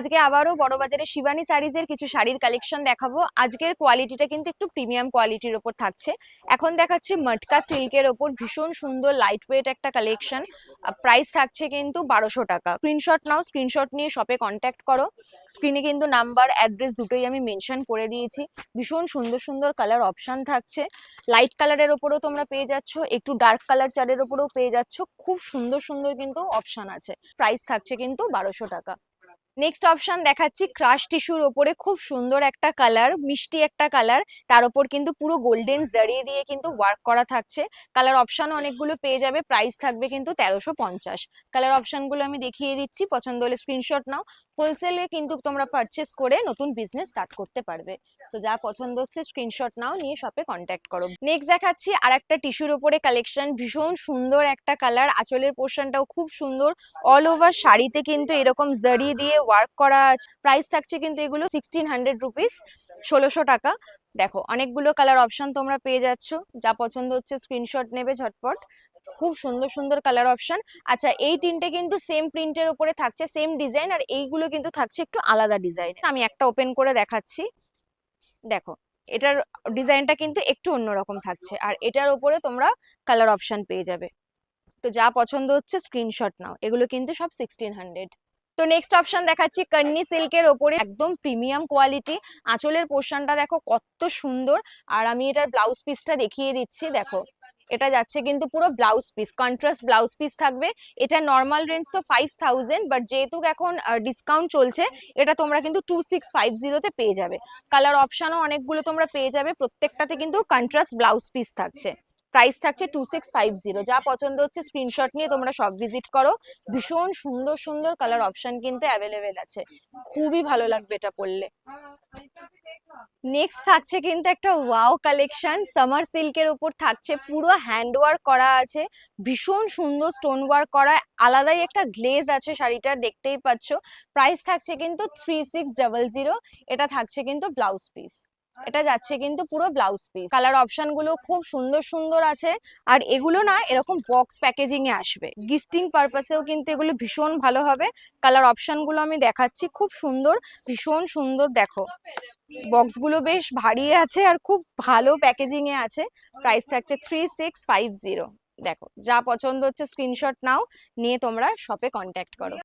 আজকে আবারও বড়বাজারে শিবানী শাড়িজের কিছু শাড়ির কালেকশন দেখাবো। আজকের কোয়ালিটিটা কিন্তু একটু প্রিমিয়াম কোয়ালিটির ওপর থাকছে। এখন দেখাচ্ছি মটকা সিল্কের ওপর ভীষণ সুন্দর লাইট ওয়েট একটা কালেকশন। প্রাইস থাকছে কিন্তু 1200 টাকা। স্ক্রিনশট নাও, স্ক্রিনশট নিয়ে শপে কন্ট্যাক্ট করো। স্ক্রিনে কিন্তু নাম্বার অ্যাড্রেস দুটোই আমি মেনশন করে দিয়েছি। ভীষণ সুন্দর সুন্দর কালার অপশন থাকছে। লাইট কালারের ওপরও তোমরা পেয়ে যাচ্ছ, একটু ডার্ক কালার চারের ওপরেও পেয়ে যাচ্ছ। খুব সুন্দর সুন্দর কিন্তু অপশন আছে। প্রাইস থাকছে কিন্তু 1200 টাকা। নেক্সট অপশন দেখাচ্ছি ক্রাশ টিস্যুর ওপরে খুব সুন্দর একটা কালার, মিষ্টি একটা কালার, তার উপর কিন্তু পুরো গোল্ডেন জারি দিয়ে কিন্তু ওয়ার্ক করা থাকছে। কালার অপশন অনেকগুলো পেয়ে যাবে, প্রাইস থাকবে কিন্তু 1350। কালার অপশনগুলো আমি দেখিয়ে দিচ্ছি, পছন্দ হলে স্ক্রিনশট নাও। হোলসেলে কিন্তু তোমরা পারচেস করে নতুন বিজনেস স্টার্ট করতে পারবে। তো যা পছন্দ হচ্ছে স্ক্রিনশট নাও, নিয়ে শপে কন্ট্যাক্ট করো। নেক্সট দেখাচ্ছি আর একটা টিস্যুর ওপরে কালেকশন, ভীষণ সুন্দর একটা কালার, আঁচলের পোর্শনটাও খুব সুন্দর। অল ওভার শাড়িতে কিন্তু এরকম জারি দিয়ে ওয়ার্ক করা আছে। প্রাইস থাকছে কিন্তু এগুলো 1600 রুপিস, 1600 টাকা। দেখো অনেকগুলো কালার অপশন তোমরা পেয়ে যাচ্ছ, যা পছন্দ হচ্ছে স্ক্রিনশট নেবে ঝটপট। খুব সুন্দর সুন্দর কালার অপশন। আচ্ছা, এই তিনটে কিন্তু সেম প্রিন্টের উপরে থাকছে, সেম ডিজাইন, আর এইগুলো কিন্তু থাকছে একটু আলাদা ডিজাইন। আমি একটা ওপেন করে দেখাচ্ছি। দেখো এটার ডিজাইনটা কিন্তু একটু অন্যরকম থাকছে, আর এটার উপরে তোমরা কালার অপশন পেয়ে যাবে। তো যা পছন্দ হচ্ছে স্ক্রিনশট নাও, এগুলো কিন্তু সব 1600। তো নেক্সট অপশন দেখাচ্ছি কন্নি সিল্কের ওপরে, একদম প্রিমিয়াম কোয়ালিটি। আঁচলের পোর্শনটা দেখো কত সুন্দর, আর আমি এটার ব্লাউজ পিসটা দেখিয়ে দিচ্ছি। দেখো এটা যাচ্ছে কিন্তু পুরো blouse piece, contrast blouse piece থাকবে। এটা নর্মাল রেঞ্জ তো 5000, বাট যেহেতু এখন ডিসকাউন্ট চলছে, এটা তোমরা কিন্তু 2650 পেয়ে যাবে। কালার অপশনও অনেকগুলো তোমরা পেয়ে যাবে, প্রত্যেকটাতে কিন্তু কন্ট্রাস্ট ব্লাউজ পিস থাকছে। প্রাইস থাকছে 2650। যা পছন্দ হচ্ছে স্ক্রিনশট নিয়ে তোমরা সব ভিজিট করো। ভীষণ সুন্দর সুন্দর কালার অপশন কিন্তু অ্যাভেলেবেল আছে, খুবই ভালো লাগবে এটা পরলে। নেক্সট থাকছে কিন্তু একটা ওয়াও কালেকশন, সামার সিল্কের উপর থাকছে, পুরো হ্যান্ড ওয়ার্ক করা আছে, ভীষণ সুন্দর স্টোন ওয়ার্ক করা, আলাদাই একটা গ্লেজ আছে শাড়িটার, দেখতেই পাচ্ছ। প্রাইস থাকছে কিন্তু 3600। এটা থাকছে কিন্তু ব্লাউজ পিস, এটা যাচ্ছে কিন্তু পুরো ব্লাউজ পিস। কালার অপশন গুলো খুব সুন্দর সুন্দর আছে, আর এগুলো না এরকম বক্স প্যাকেজিং এ আসবে, গিফটিং পারপাসেও কিন্তু এগুলো ভীষণ ভালো হবে। কালার অপশন গুলো আমি দেখাচ্ছি, খুব সুন্দর, ভীষণ সুন্দর। দেখো বক্স গুলো বেশ ভারী আছে আর খুব ভালো প্যাকেজিং এ আছে। প্রাইস থাকছে 3650। দেখো যা পছন্দ হচ্ছে স্ক্রিনশট নাও, নিয়ে তোমরা শপে কন্ট্যাক্ট করো।